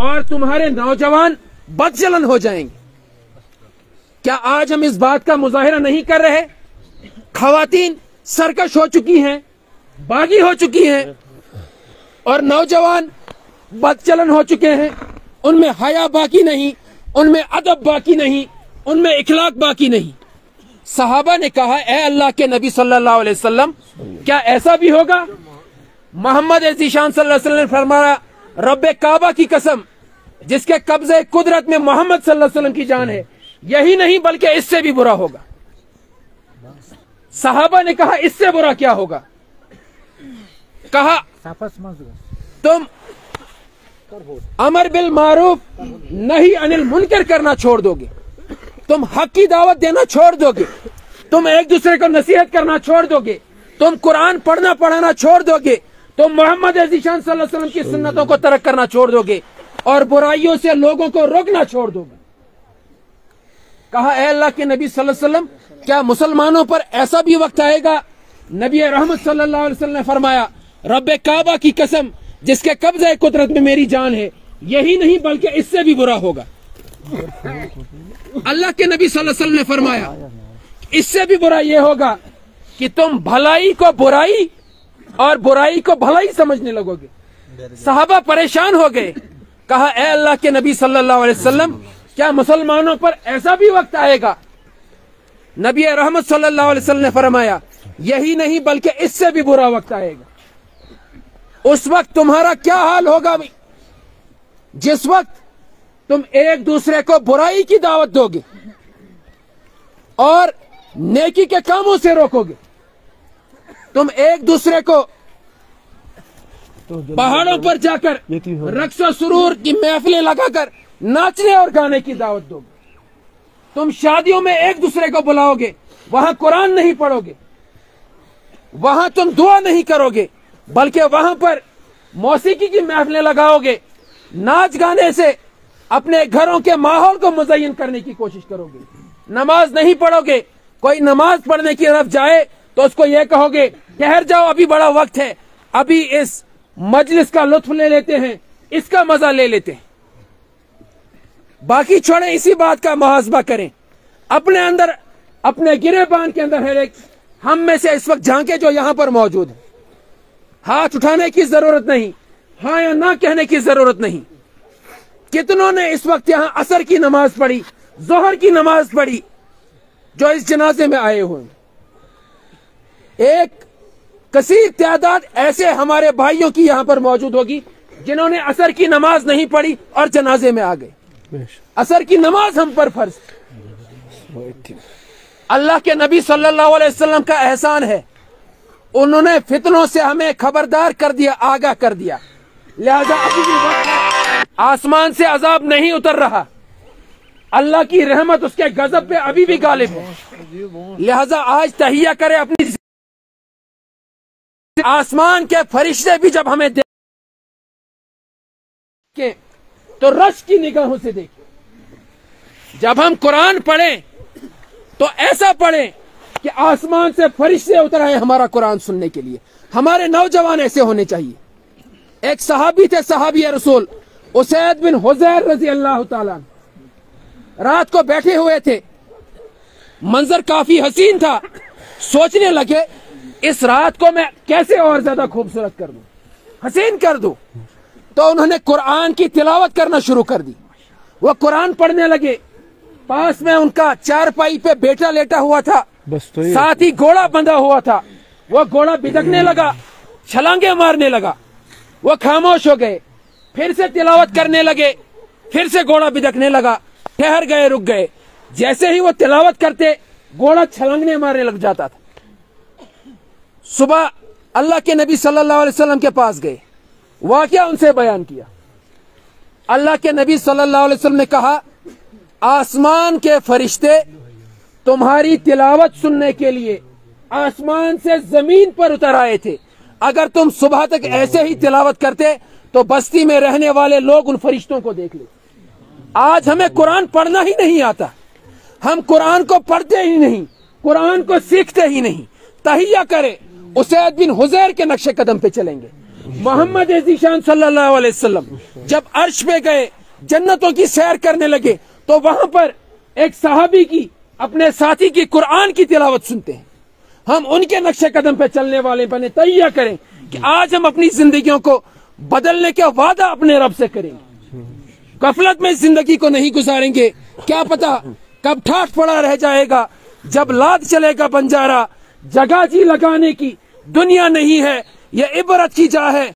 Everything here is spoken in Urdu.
اور تمہارے نوجوان بدچلن ہو جائیں گے۔ کیا آج ہم اس بات کا مظاہرہ نہیں کر رہے؟ خواتین سرکش ہو چکی ہیں، باغی ہو چکی ہیں، اور نوجوان بدچلن ہو چکے ہیں۔ ان میں حیا باقی نہیں، ان میں ادب باقی نہیں، ان میں اخلاق باقی نہیں۔ صحابہ نے کہا اے اللہ کے نبی صلی اللہ علیہ وسلم، کیا ایسا بھی ہوگا؟ محمد ذیشان صلی اللہ علیہ وسلم نے فرمایا رب کعبہ کی قسم جس کے قبضے قدرت میں محمد صلی اللہ علیہ وسلم کی جان ہے، یہی نہیں بلکہ اس سے بھی برا ہوگا۔ صحابہ نے کہا اس سے برا کیا ہوگا؟ کہا تم امر بالمعروف نہی عن المنکر کرنا چھوڑ دو گے، تم حق کی دعوت دینا چھوڑ دو گے، تم ایک دوسرے کو نصیحت کرنا چھوڑ دو گے، تم قرآن پڑھنا پڑھانا چھوڑ دو گے، تم محمد ذیشان صلی اللہ علیہ وسلم کی سنتوں کو ترک کرنا چھوڑ دو گے، اور برائیوں سے لوگوں کو روکنا چھوڑ دو گے۔ کہا اے اللہ کے نبی صلی اللہ علیہ وسلم، کیا مسلمانوں پر ایسا بھی وقت آئے گا؟ نبی رحمت صلی اللہ علیہ وسلم نے فرمایا رب کعبہ کی قسم جس کے قبضہ قدرت میں میری جان ہے، یہی نہیں بلکہ اس سے بھی برا ہوگا۔ اللہ کے نبی صلی اللہ علیہ وسلم نے فرمایا اس سے بھی برا یہ ہوگا کہ تم بھلائی کو برائی اور برائی کو بھلائی سمجھنے لگو گے۔ صحابہ پریشان ہو گئے، کہا اے اللہ کے نبی صلی اللہ علیہ وسلم، کیا مسلمانوں پر ایسا بھی وقت آئے گا؟ نبی رحمت صلی اللہ علیہ وسلم نے فرمایا یہی نہیں بلکہ اس سے بھی برا وقت آئے گا۔ اس وقت تمہارا کیا حال ہوگا جس وقت تم ایک دوسرے کو برائی کی دعوت دو گے اور نیکی کے کاموں سے روکو گے۔ تم ایک دوسرے کو پہاڑوں پر جا کر رقص و سرور کی محفلیں لگا کر ناچنے اور گانے کی دعوت دو گے۔ تم شادیوں میں ایک دوسرے کو بلاؤ گے، وہاں قرآن نہیں پڑھو گے، وہاں تم دعا نہیں کرو گے، بلکہ وہاں پر موسیقی کی محفلیں لگاؤ گے، ناچ گانے سے اپنے گھروں کے ماحول کو مزین کرنے کی کوشش کرو گے۔ نماز نہیں پڑھو گے، کوئی نماز پڑھنے کی طرف جائے تو اس کو یہ کہو گے ٹھہر جاؤ، ابھی بڑا وقت ہے، ابھی اس مجلس کا لطف لے لیتے ہیں، اس کا مزہ لے لیتے ہیں۔ باقی چھوڑیں، اسی بات کا محاسبہ کریں اپنے اندر، اپنے گریبان کے اندر ہے۔ ہم میں سے اس وقت جھانکے جو یہاں پر موجود ہیں، ہاتھ اٹھانے کی ضرورت نہیں، ہاں یا نہ کہنے کی ضرورت نہیں۔ کتنوں نے اس وقت یہاں عصر کی نماز پڑھی، ظہر کی نماز پڑھی جو اس جنازے میں آئے ہوئے ہیں؟ ایک کثیر تعداد ایسے ہمارے بھائیوں کی یہاں پر موجود ہوگی جنہوں نے عصر کی نماز نہیں پڑھی اور جنازے میں آ گئے۔ عصر کی نماز ہم پر فرض۔ اللہ کے نبی صلی اللہ علیہ وسلم کا احسان ہے، انہوں نے فتنوں سے ہمیں خبردار کر دیا، آگاہ کر دیا، لہذا ابھی بھی وقت ہے، آسمان سے عذاب نہیں اتر رہا، اللہ کی رحمت اس کے غضب پہ ابھی بھی غالب ہے، لہذا آج تہیہ کرے اپنی۔ آسمان کے فرشتے بھی جب ہمیں دیکھیں تو رشک کی نگاہوں سے دیکھیں۔ جب ہم قرآن پڑھیں تو ایسا پڑھیں کہ آسمان سے فرشتے اتر آئے ہمارا قرآن سننے کے لیے۔ ہمارے نوجوان ایسے ہونے چاہیے۔ ایک صحابی تھے، صحابی رسول اسید بن حضیر رضی اللہ تعالیٰ، رات کو بیٹھے ہوئے تھے، منظر کافی حسین تھا، سوچنے لگے اس رات کو میں کیسے اور زیادہ خوبصورت کر دوں، حسین کر دوں۔ تو انہوں نے قرآن کی تلاوت کرنا شروع کر دی، وہ قرآن پڑھنے لگے۔ پاس میں ان کا چارپائی پہ بیٹا لیٹا ہوا تھا، ساتھ ہی گھوڑا بندھا ہوا تھا، وہ گھوڑا بھدکنے لگا، چھلانگیں مارنے لگا، وہ خاموش ہو گئے، پھر سے تلاوت کرنے لگے، پھر سے گھوڑا بھدکنے لگا، ٹھہر گئے، رک گئے۔ جیسے ہی وہ تلاوت کرتے گھوڑا چھلانگنے مارنے لگ جاتا تھا۔ صبح اللہ کے نبی صلی اللہ علیہ وسلم کے پاس گئے، واقعہ ان سے بیان کیا۔ اللہ کے نبی صلی اللہ علیہ وسلم نے کہا آسمان کے فرشتے تمہاری تلاوت سننے کے لیے آسمان سے زمین پر اتر آئے تھے، اگر تم صبح تک ایسے ہی تلاوت کرتے تو بستی میں رہنے والے لوگ ان فرشتوں کو دیکھ لیتے۔ آج ہمیں قرآن پڑھنا ہی نہیں آتا، ہم قرآن کو پڑھتے ہی نہیں، قرآن کو سیکھتے ہی نہیں۔ تہیہ کرے اسید بن حضیر کے نقش قدم پہ چلیں گے، محمد ذیشان صلی اللہ علیہ وسلم جب عرش پہ گئے جنتوں کی سیر کرنے لگے تو وہاں پر ایک صحابی کی اپنے ساتھی کی قرآن کی تلاوت سنتے ہیں. ہم ان کے نقش قدم پہ چلنے والے بنے تیار کریں کہ آج ہم اپنی زندگیوں کو بدلنے کا وعدہ اپنے رب سے کریں گے. غفلت میں زندگی کو نہیں گزاریں گے. کیا پتا کب ٹھاٹھ پڑا رہ جائے گا. جب لاد چلے گا بنجارا جگہ جی لگانے کی دنیا نہیں ہے، یہ عبرت کی جا ہے.